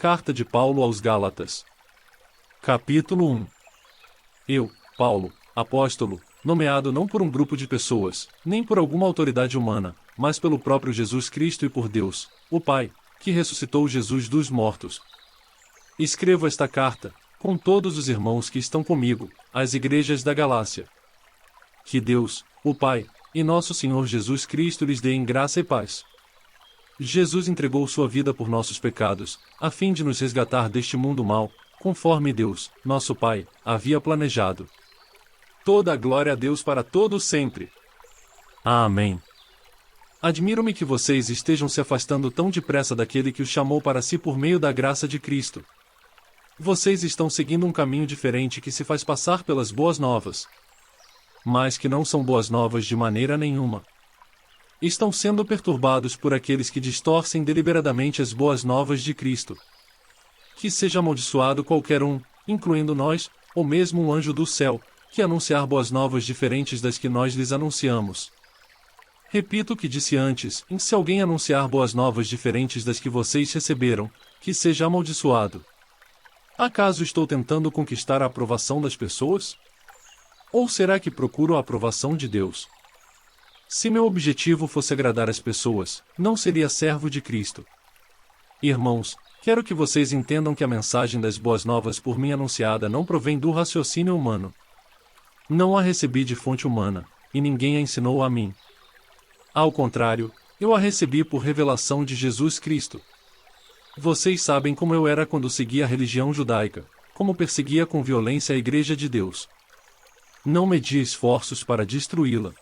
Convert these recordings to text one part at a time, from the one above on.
Carta de Paulo aos Gálatas. Capítulo 1. Eu, Paulo, apóstolo, nomeado não por um grupo de pessoas, nem por alguma autoridade humana, mas pelo próprio Jesus Cristo e por Deus, o Pai, que ressuscitou Jesus dos mortos. Escrevo esta carta, com todos os irmãos que estão comigo, às igrejas da Galácia. Que Deus, o Pai, e nosso Senhor Jesus Cristo lhes dê em graça e paz. Jesus entregou sua vida por nossos pecados, a fim de nos resgatar deste mundo mau, conforme Deus, nosso Pai, havia planejado. Toda a glória a Deus para todos sempre. Amém. Admiro-me que vocês estejam se afastando tão depressa daquele que os chamou para si por meio da graça de Cristo. Vocês estão seguindo um caminho diferente que se faz passar pelas boas novas, mas que não são boas novas de maneira nenhuma. Estão sendo perturbados por aqueles que distorcem deliberadamente as boas novas de Cristo. Que seja amaldiçoado qualquer um, incluindo nós, ou mesmo um anjo do céu, que anunciar boas novas diferentes das que nós lhes anunciamos. Repito o que disse antes, se alguém anunciar boas novas diferentes das que vocês receberam, que seja amaldiçoado. Acaso estou tentando conquistar a aprovação das pessoas? Ou será que procuro a aprovação de Deus? Se meu objetivo fosse agradar as pessoas, não seria servo de Cristo. Irmãos, quero que vocês entendam que a mensagem das boas novas por mim anunciada não provém do raciocínio humano. Não a recebi de fonte humana, e ninguém a ensinou a mim. Ao contrário, eu a recebi por revelação de Jesus Cristo. Vocês sabem como eu era quando seguia a religião judaica, como perseguia com violência a Igreja de Deus. Não media esforços para destruí-la.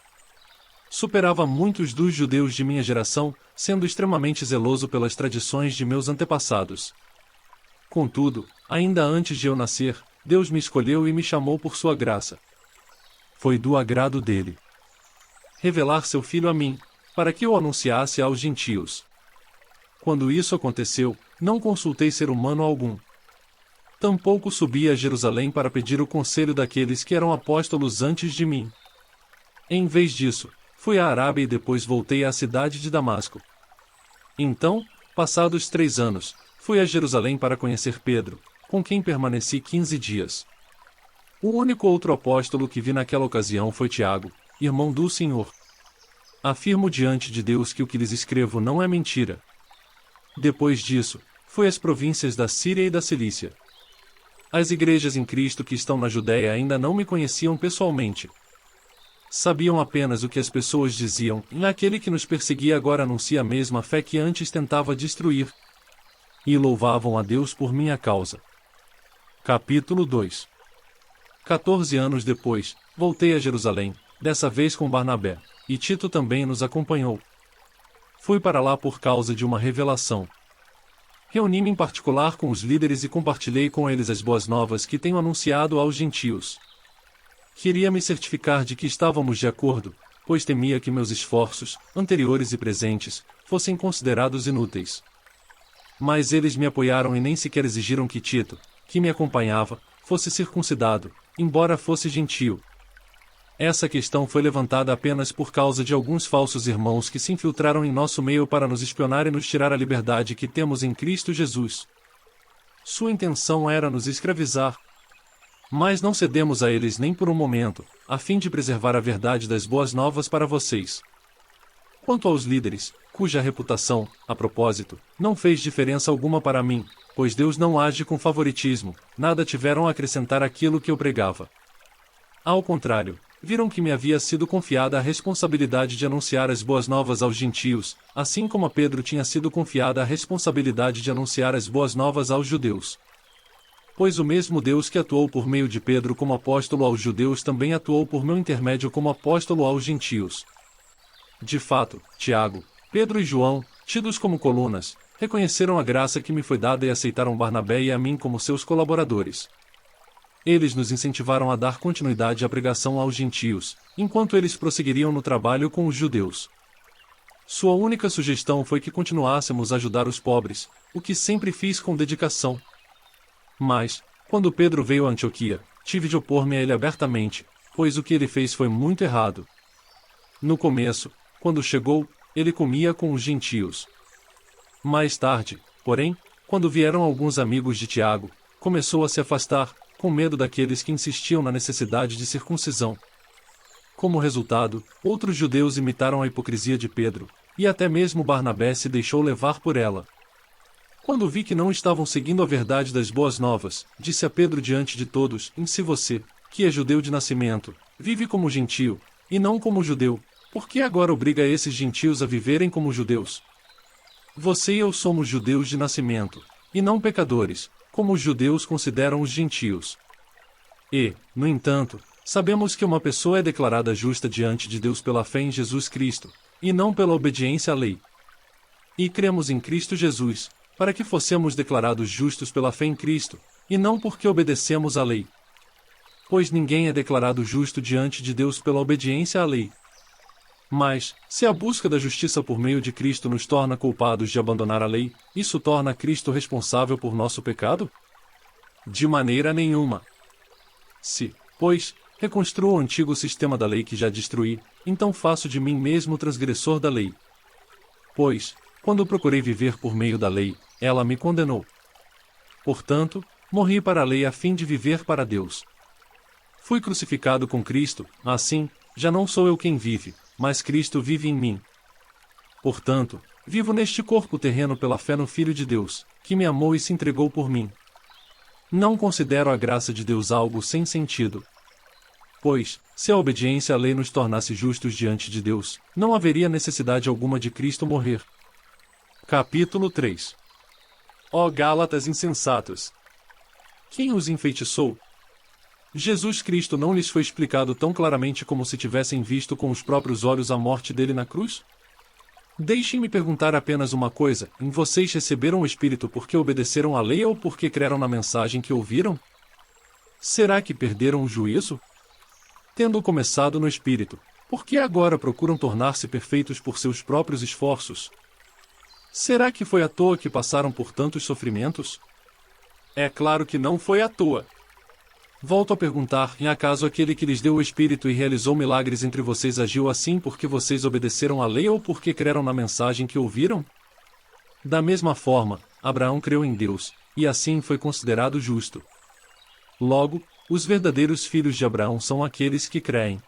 Superava muitos dos judeus de minha geração, sendo extremamente zeloso pelas tradições de meus antepassados. Contudo, ainda antes de eu nascer, Deus me escolheu e me chamou por sua graça. Foi do agrado dele revelar seu Filho a mim, para que eu anunciasse aos gentios. Quando isso aconteceu, não consultei ser humano algum. Tampouco subi a Jerusalém para pedir o conselho daqueles que eram apóstolos antes de mim. Em vez disso, fui à Arábia e depois voltei à cidade de Damasco. Então, passados 3 anos, fui a Jerusalém para conhecer Pedro, com quem permaneci 15 dias. O único outro apóstolo que vi naquela ocasião foi Tiago, irmão do Senhor. Afirmo diante de Deus que o que lhes escrevo não é mentira. Depois disso, fui às províncias da Síria e da Cilícia. As igrejas em Cristo que estão na Judéia ainda não me conheciam pessoalmente. Sabiam apenas o que as pessoas diziam, aquele que nos perseguia agora anuncia a mesma fé que antes tentava destruir. E louvavam a Deus por minha causa. Capítulo 2. 14 anos depois, voltei a Jerusalém, dessa vez com Barnabé, e Tito também nos acompanhou. Fui para lá por causa de uma revelação. Reuni-me em particular com os líderes e compartilhei com eles as boas novas que tenho anunciado aos gentios. Queria me certificar de que estávamos de acordo, pois temia que meus esforços, anteriores e presentes, fossem considerados inúteis. Mas eles me apoiaram e nem sequer exigiram que Tito, que me acompanhava, fosse circuncidado, embora fosse gentio. Essa questão foi levantada apenas por causa de alguns falsos irmãos que se infiltraram em nosso meio para nos espionar e nos tirar a liberdade que temos em Cristo Jesus. Sua intenção era nos escravizar. Mas não cedemos a eles nem por um momento, a fim de preservar a verdade das boas novas para vocês. Quanto aos líderes, cuja reputação, a propósito, não fez diferença alguma para mim, pois Deus não age com favoritismo, nada tiveram a acrescentar àquilo que eu pregava. Ao contrário, viram que me havia sido confiada a responsabilidade de anunciar as boas novas aos gentios, assim como a Pedro tinha sido confiada a responsabilidade de anunciar as boas novas aos judeus. Pois o mesmo Deus que atuou por meio de Pedro como apóstolo aos judeus também atuou por meu intermédio como apóstolo aos gentios. De fato, Tiago, Pedro e João, tidos como colunas, reconheceram a graça que me foi dada e aceitaram Barnabé e a mim como seus colaboradores. Eles nos incentivaram a dar continuidade à pregação aos gentios, enquanto eles prosseguiriam no trabalho com os judeus. Sua única sugestão foi que continuássemos a ajudar os pobres, o que sempre fiz com dedicação. Mas, quando Pedro veio a Antioquia, tive de opor-me a ele abertamente, pois o que ele fez foi muito errado. No começo, quando chegou, ele comia com os gentios. Mais tarde, porém, quando vieram alguns amigos de Tiago, começou a se afastar, com medo daqueles que insistiam na necessidade de circuncisão. Como resultado, outros judeus imitaram a hipocrisia de Pedro, e até mesmo Barnabé se deixou levar por ela. Quando vi que não estavam seguindo a verdade das boas novas, disse a Pedro diante de todos: se você, que é judeu de nascimento, vive como gentio, e não como judeu, por que agora obriga esses gentios a viverem como judeus? Você e eu somos judeus de nascimento, e não pecadores, como os judeus consideram os gentios. E, no entanto, sabemos que uma pessoa é declarada justa diante de Deus pela fé em Jesus Cristo, e não pela obediência à lei. E cremos em Cristo Jesus, para que fossemos declarados justos pela fé em Cristo, e não porque obedecemos à lei. Pois ninguém é declarado justo diante de Deus pela obediência à lei. Mas, se a busca da justiça por meio de Cristo nos torna culpados de abandonar a lei, isso torna Cristo responsável por nosso pecado? De maneira nenhuma. Se, pois, reconstruo o antigo sistema da lei que já destruí, então faço de mim mesmo transgressor da lei. Pois, quando procurei viver por meio da lei, ela me condenou. Portanto, morri para a lei a fim de viver para Deus. Fui crucificado com Cristo, assim, já não sou eu quem vive, mas Cristo vive em mim. Portanto, vivo neste corpo terreno pela fé no Filho de Deus, que me amou e se entregou por mim. Não considero a graça de Deus algo sem sentido. Pois, se a obediência à lei nos tornasse justos diante de Deus, não haveria necessidade alguma de Cristo morrer. Capítulo 3. Ó Gálatas insensatos! Quem os enfeitiçou? Jesus Cristo não lhes foi explicado tão claramente como se tivessem visto com os próprios olhos a morte dele na cruz? Deixem-me perguntar apenas uma coisa: vocês receberam o Espírito porque obedeceram à lei ou porque creram na mensagem que ouviram? Será que perderam o juízo? Tendo começado no Espírito, por que agora procuram tornar-se perfeitos por seus próprios esforços? Será que foi à toa que passaram por tantos sofrimentos? É claro que não foi à toa. Volto a perguntar: acaso aquele que lhes deu o Espírito e realizou milagres entre vocês agiu assim porque vocês obedeceram à lei ou porque creram na mensagem que ouviram? Da mesma forma, Abraão creu em Deus, e assim foi considerado justo. Logo, os verdadeiros filhos de Abraão são aqueles que creem.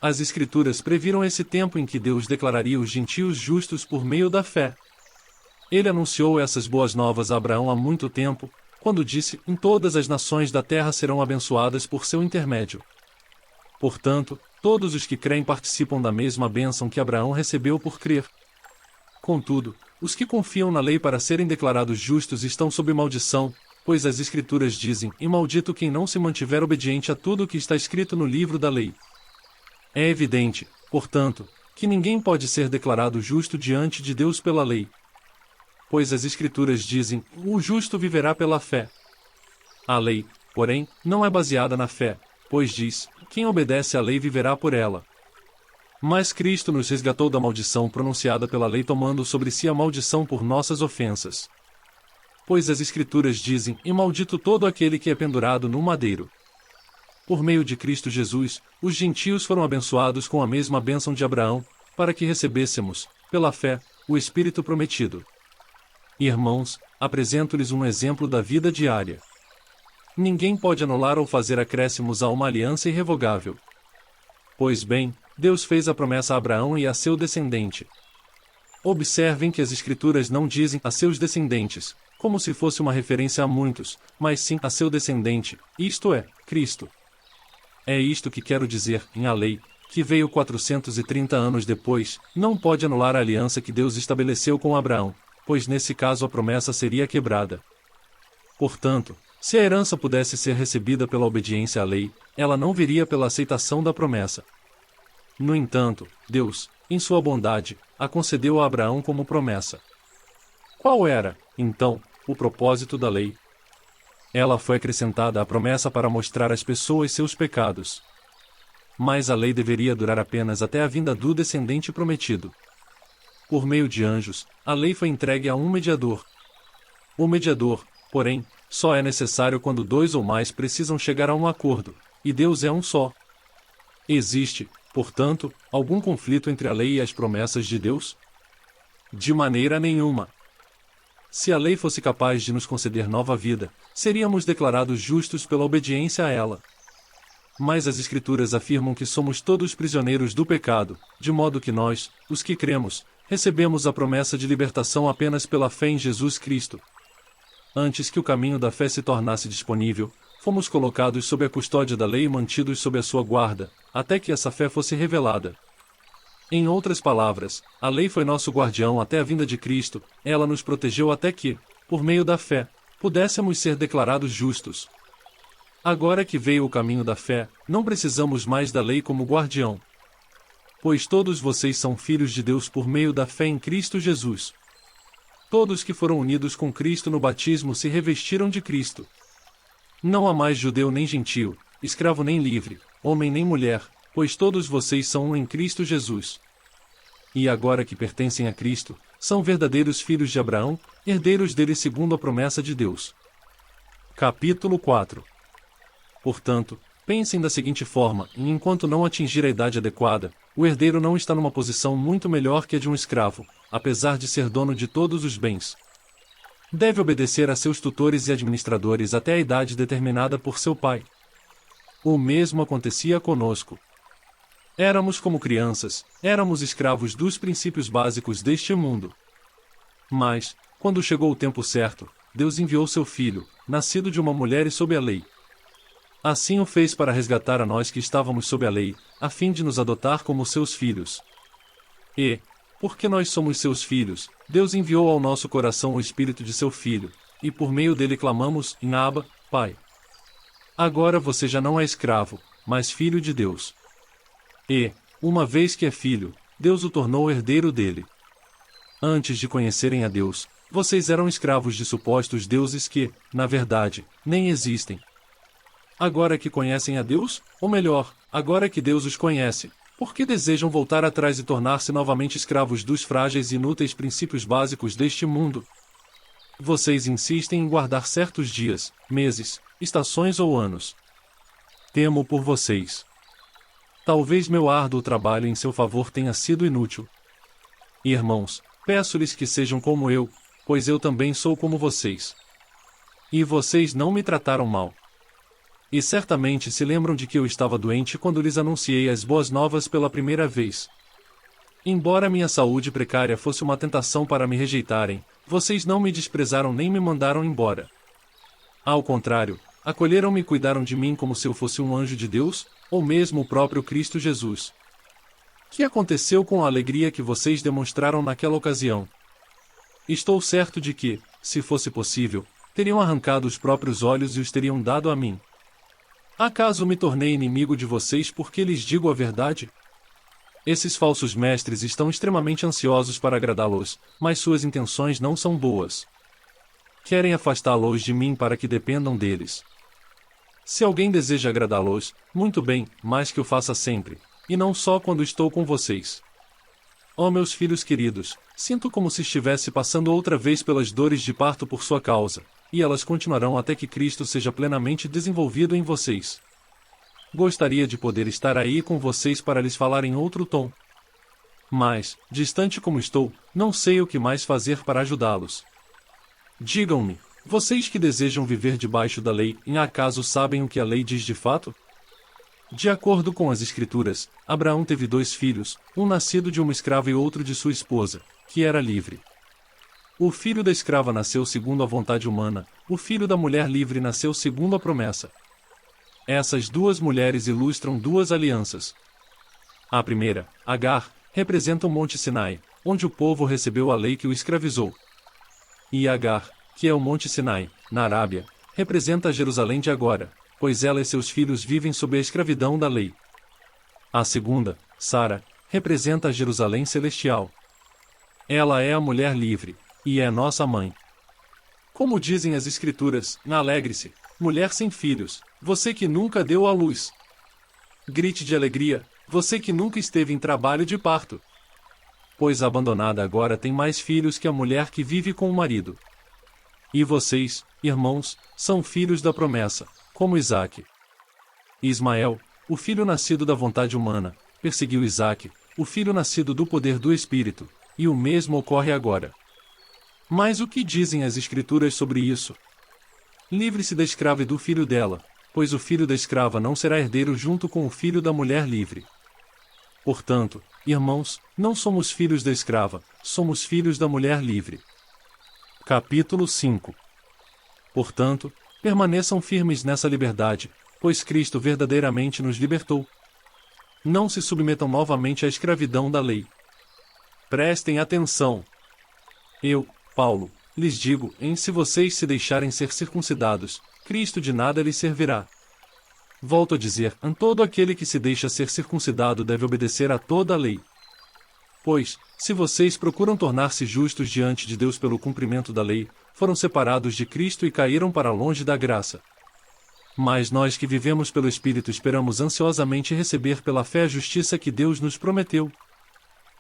As Escrituras previram esse tempo em que Deus declararia os gentios justos por meio da fé. Ele anunciou essas boas novas a Abraão há muito tempo, quando disse: todas as nações da terra serão abençoadas por seu intermédio. Portanto, todos os que creem participam da mesma bênção que Abraão recebeu por crer. Contudo, os que confiam na lei para serem declarados justos estão sob maldição, pois as Escrituras dizem: maldito quem não se mantiver obediente a tudo o que está escrito no livro da lei. É evidente, portanto, que ninguém pode ser declarado justo diante de Deus pela lei. Pois as Escrituras dizem: o justo viverá pela fé. A lei, porém, não é baseada na fé, pois diz: quem obedece à lei viverá por ela. Mas Cristo nos resgatou da maldição pronunciada pela lei, tomando sobre si a maldição por nossas ofensas. Pois as Escrituras dizem: maldito todo aquele que é pendurado no madeiro. Por meio de Cristo Jesus, os gentios foram abençoados com a mesma bênção de Abraão, para que recebêssemos, pela fé, o Espírito prometido. Irmãos, apresento-lhes um exemplo da vida diária. Ninguém pode anular ou fazer acréscimos a uma aliança irrevogável. Pois bem, Deus fez a promessa a Abraão e a seu descendente. Observem que as Escrituras não dizem a seus descendentes, como se fosse uma referência a muitos, mas sim a seu descendente, isto é, Cristo. É isto que quero dizer: a lei, que veio 430 anos depois, não pode anular a aliança que Deus estabeleceu com Abraão, pois nesse caso a promessa seria quebrada. Portanto, se a herança pudesse ser recebida pela obediência à lei, ela não viria pela aceitação da promessa. No entanto, Deus, em sua bondade, a concedeu a Abraão como promessa. Qual era, então, o propósito da lei? Ela foi acrescentada à promessa para mostrar às pessoas seus pecados. Mas a lei deveria durar apenas até a vinda do descendente prometido. Por meio de anjos, a lei foi entregue a um mediador. O mediador, porém, só é necessário quando dois ou mais precisam chegar a um acordo, e Deus é um só. Existe, portanto, algum conflito entre a lei e as promessas de Deus? De maneira nenhuma. se a lei fosse capaz de nos conceder nova vida, seríamos declarados justos pela obediência a ela. Mas as Escrituras afirmam que somos todos prisioneiros do pecado, de modo que nós, os que cremos, recebemos a promessa de libertação apenas pela fé em Jesus Cristo. Antes que o caminho da fé se tornasse disponível, fomos colocados sob a custódia da lei e mantidos sob a sua guarda, até que essa fé fosse revelada. Em outras palavras, a lei foi nosso guardião até a vinda de Cristo, ela nos protegeu até que, por meio da fé, pudéssemos ser declarados justos. Agora que veio o caminho da fé, não precisamos mais da lei como guardião. Pois todos vocês são filhos de Deus por meio da fé em Cristo Jesus. Todos que foram unidos com Cristo no batismo se revestiram de Cristo. Não há mais judeu nem gentio, escravo nem livre, homem nem mulher, pois todos vocês são um em Cristo Jesus. E agora que pertencem a Cristo, são verdadeiros filhos de Abraão, herdeiros dele segundo a promessa de Deus. Capítulo 4. Portanto, pensem da seguinte forma, e enquanto não atingir a idade adequada, o herdeiro não está numa posição muito melhor que a de um escravo, apesar de ser dono de todos os bens. Deve obedecer a seus tutores e administradores até a idade determinada por seu pai. O mesmo acontecia conosco. Éramos como crianças, éramos escravos dos princípios básicos deste mundo. Mas, quando chegou o tempo certo, Deus enviou seu Filho, nascido de uma mulher e sob a lei. Assim o fez para resgatar a nós que estávamos sob a lei, a fim de nos adotar como seus filhos. E, porque nós somos seus filhos, Deus enviou ao nosso coração o Espírito de seu Filho, e por meio dele clamamos, em Abba, Pai. Agora você já não é escravo, mas filho de Deus. E, uma vez que é filho, Deus o tornou herdeiro dele. Antes de conhecerem a Deus, vocês eram escravos de supostos deuses que, na verdade, nem existem. Agora que conhecem a Deus, ou melhor, agora que Deus os conhece, por que desejam voltar atrás e tornar-se novamente escravos dos frágeis e inúteis princípios básicos deste mundo? Vocês insistem em guardar certos dias, meses, estações ou anos. Temo por vocês. Talvez meu árduo trabalho em seu favor tenha sido inútil. Irmãos, peço-lhes que sejam como eu, pois eu também sou como vocês. E vocês não me trataram mal. E certamente se lembram de que eu estava doente quando lhes anunciei as boas novas pela primeira vez. Embora minha saúde precária fosse uma tentação para me rejeitarem, vocês não me desprezaram nem me mandaram embora. Ao contrário, acolheram-me e cuidaram de mim como se eu fosse um anjo de Deus, ou mesmo o próprio Cristo Jesus. Que aconteceu com a alegria que vocês demonstraram naquela ocasião? Estou certo de que, se fosse possível, teriam arrancado os próprios olhos e os teriam dado a mim. Acaso me tornei inimigo de vocês porque lhes digo a verdade? Esses falsos mestres estão extremamente ansiosos para agradá-los, mas suas intenções não são boas. Querem afastá-los de mim para que dependam deles. Se alguém deseja agradá-los, muito bem, mas que o faça sempre, e não só quando estou com vocês. Ó meus filhos queridos, sinto como se estivesse passando outra vez pelas dores de parto por sua causa, e elas continuarão até que Cristo seja plenamente desenvolvido em vocês. Gostaria de poder estar aí com vocês para lhes falar em outro tom. Mas, distante como estou, não sei o que mais fazer para ajudá-los. Digam-me, vocês que desejam viver debaixo da lei, em acaso sabem o que a lei diz de fato? De acordo com as Escrituras, Abraão teve 2 filhos, um nascido de uma escrava e outro de sua esposa, que era livre. O filho da escrava nasceu segundo a vontade humana, o filho da mulher livre nasceu segundo a promessa. Essas 2 mulheres ilustram 2 alianças. A primeira, Agar, representa o Monte Sinai, onde o povo recebeu a lei que o escravizou. E Agar, que é o Monte Sinai, na Arábia, representa Jerusalém de agora, pois ela e seus filhos vivem sob a escravidão da lei. A segunda, Sara, representa a Jerusalém celestial. Ela é a mulher livre, e é nossa mãe. Como dizem as Escrituras, alegre-se, mulher sem filhos, você que nunca deu à luz. Grite de alegria, você que nunca esteve em trabalho de parto. Pois a abandonada agora tem mais filhos que a mulher que vive com o marido. E vocês, irmãos, são filhos da promessa, como Isaque. Ismael, o filho nascido da vontade humana, perseguiu Isaque, o filho nascido do poder do Espírito, e o mesmo ocorre agora. Mas o que dizem as Escrituras sobre isso? Livre-se da escrava e do filho dela, pois o filho da escrava não será herdeiro junto com o filho da mulher livre. Portanto, irmãos, não somos filhos da escrava, somos filhos da mulher livre. Capítulo 5. Portanto, permaneçam firmes nessa liberdade, pois Cristo verdadeiramente nos libertou. Não se submetam novamente à escravidão da lei. Prestem atenção. Eu, Paulo, lhes digo, se vocês se deixarem ser circuncidados, Cristo de nada lhes servirá. Volto a dizer, todo aquele que se deixa ser circuncidado deve obedecer a toda a lei. Pois, se vocês procuram tornar-se justos diante de Deus pelo cumprimento da lei, foram separados de Cristo e caíram para longe da graça. Mas nós que vivemos pelo Espírito esperamos ansiosamente receber pela fé a justiça que Deus nos prometeu.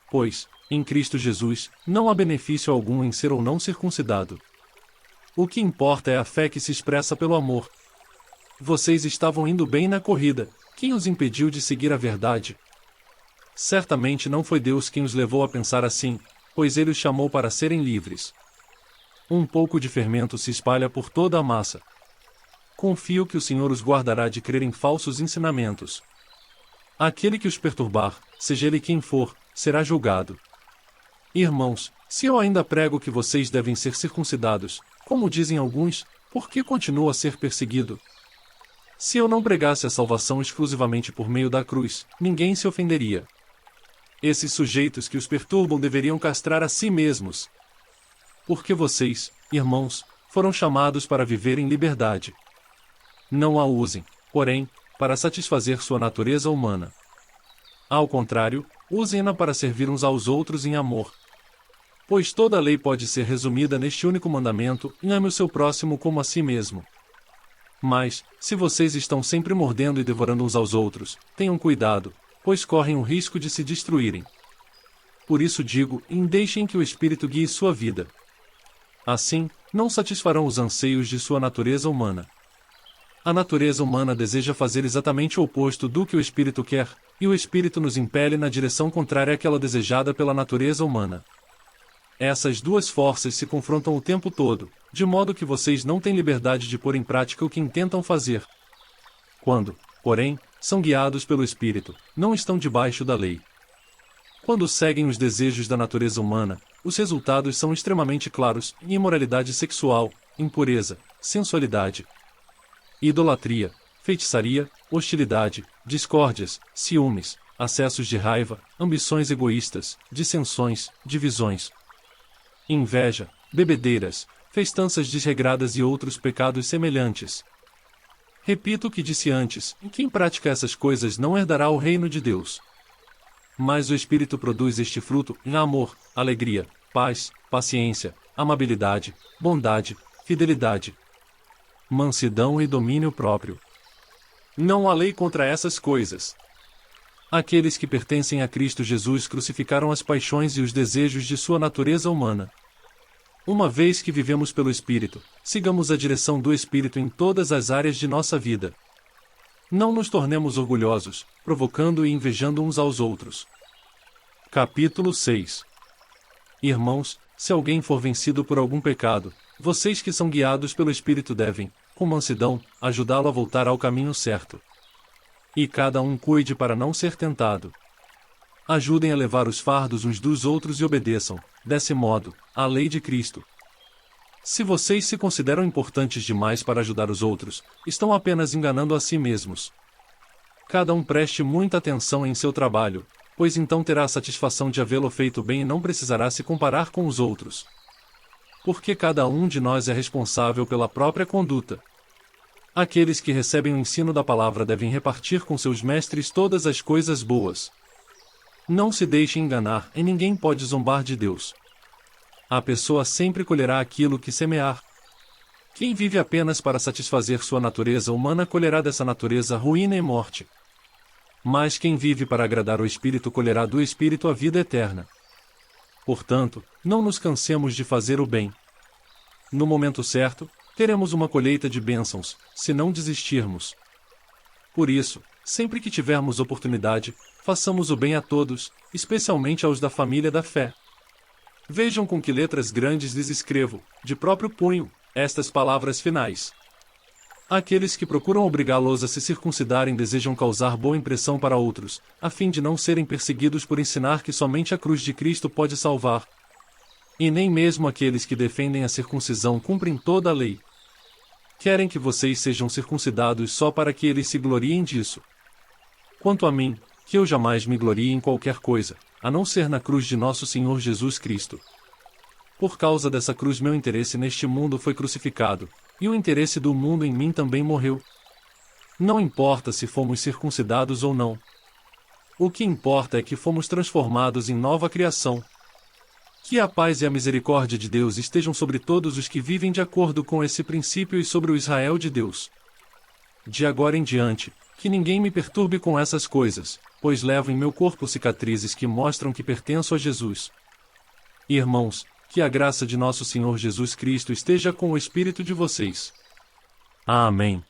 Pois, em Cristo Jesus, não há benefício algum em ser ou não circuncidado. O que importa é a fé que se expressa pelo amor. Vocês estavam indo bem na corrida, quem os impediu de seguir a verdade? Certamente não foi Deus quem os levou a pensar assim, pois Ele os chamou para serem livres. Um pouco de fermento se espalha por toda a massa. Confio que o Senhor os guardará de crer em falsos ensinamentos. Aquele que os perturbar, seja ele quem for, será julgado. Irmãos, se eu ainda prego que vocês devem ser circuncidados, como dizem alguns, por que continuo a ser perseguido? Se eu não pregasse a salvação exclusivamente por meio da cruz, ninguém se ofenderia. Esses sujeitos que os perturbam deveriam castrar a si mesmos. Porque vocês, irmãos, foram chamados para viver em liberdade. Não a usem, porém, para satisfazer sua natureza humana. Ao contrário, usem-na para servir uns aos outros em amor. Pois toda a lei pode ser resumida neste único mandamento: ame o seu próximo como a si mesmo. Mas, se vocês estão sempre mordendo e devorando uns aos outros, tenham cuidado, pois correm o risco de se destruírem. Por isso digo, deixem que o Espírito guie sua vida. Assim, não satisfarão os anseios de sua natureza humana. A natureza humana deseja fazer exatamente o oposto do que o Espírito quer, e o Espírito nos impele na direção contrária àquela desejada pela natureza humana. Essas duas forças se confrontam o tempo todo, de modo que vocês não têm liberdade de pôr em prática o que intentam fazer. Quando, porém, são guiados pelo Espírito, não estão debaixo da lei. Quando seguem os desejos da natureza humana, os resultados são extremamente claros: imoralidade sexual, impureza, sensualidade, idolatria, feitiçaria, hostilidade, discórdias, ciúmes, acessos de raiva, ambições egoístas, dissensões, divisões, inveja, bebedeiras, festanças desregradas e outros pecados semelhantes. Repito o que disse antes: quem pratica essas coisas não herdará o reino de Deus. Mas o Espírito produz este fruto em amor, alegria, paz, paciência, amabilidade, bondade, fidelidade, mansidão e domínio próprio. Não há lei contra essas coisas. Aqueles que pertencem a Cristo Jesus crucificaram as paixões e os desejos de sua natureza humana. Uma vez que vivemos pelo Espírito, sigamos a direção do Espírito em todas as áreas de nossa vida. Não nos tornemos orgulhosos, provocando e invejando uns aos outros. Capítulo 6. Irmãos, se alguém for vencido por algum pecado, vocês que são guiados pelo Espírito devem, com mansidão, ajudá-lo a voltar ao caminho certo. E cada um cuide para não ser tentado. Ajudem a levar os fardos uns dos outros e obedeçam, desse modo, à lei de Cristo. Se vocês se consideram importantes demais para ajudar os outros, estão apenas enganando a si mesmos. Cada um preste muita atenção em seu trabalho, pois então terá a satisfação de havê-lo feito bem e não precisará se comparar com os outros. Porque cada um de nós é responsável pela própria conduta. Aqueles que recebem o ensino da palavra devem repartir com seus mestres todas as coisas boas. Não se deixe enganar, e ninguém pode zombar de Deus. A pessoa sempre colherá aquilo que semear. Quem vive apenas para satisfazer sua natureza humana colherá dessa natureza ruína e morte. Mas quem vive para agradar o Espírito colherá do Espírito a vida eterna. Portanto, não nos cansemos de fazer o bem. No momento certo, teremos uma colheita de bênçãos, se não desistirmos. Por isso, sempre que tivermos oportunidade, façamos o bem a todos, especialmente aos da família da fé. Vejam com que letras grandes lhes escrevo, de próprio punho, estas palavras finais. Aqueles que procuram obrigá-los a se circuncidarem desejam causar boa impressão para outros, a fim de não serem perseguidos por ensinar que somente a cruz de Cristo pode salvar. E nem mesmo aqueles que defendem a circuncisão cumprem toda a lei. Querem que vocês sejam circuncidados só para que eles se gloriem disso. Quanto a mim, que eu jamais me glorie em qualquer coisa, a não ser na cruz de nosso Senhor Jesus Cristo. Por causa dessa cruz meu interesse neste mundo foi crucificado, e o interesse do mundo em mim também morreu. Não importa se fomos circuncidados ou não. O que importa é que fomos transformados em nova criação. Que a paz e a misericórdia de Deus estejam sobre todos os que vivem de acordo com esse princípio e sobre o Israel de Deus. De agora em diante, que ninguém me perturbe com essas coisas, pois levo em meu corpo cicatrizes que mostram que pertenço a Jesus. Irmãos, que a graça de nosso Senhor Jesus Cristo esteja com o espírito de vocês. Amém.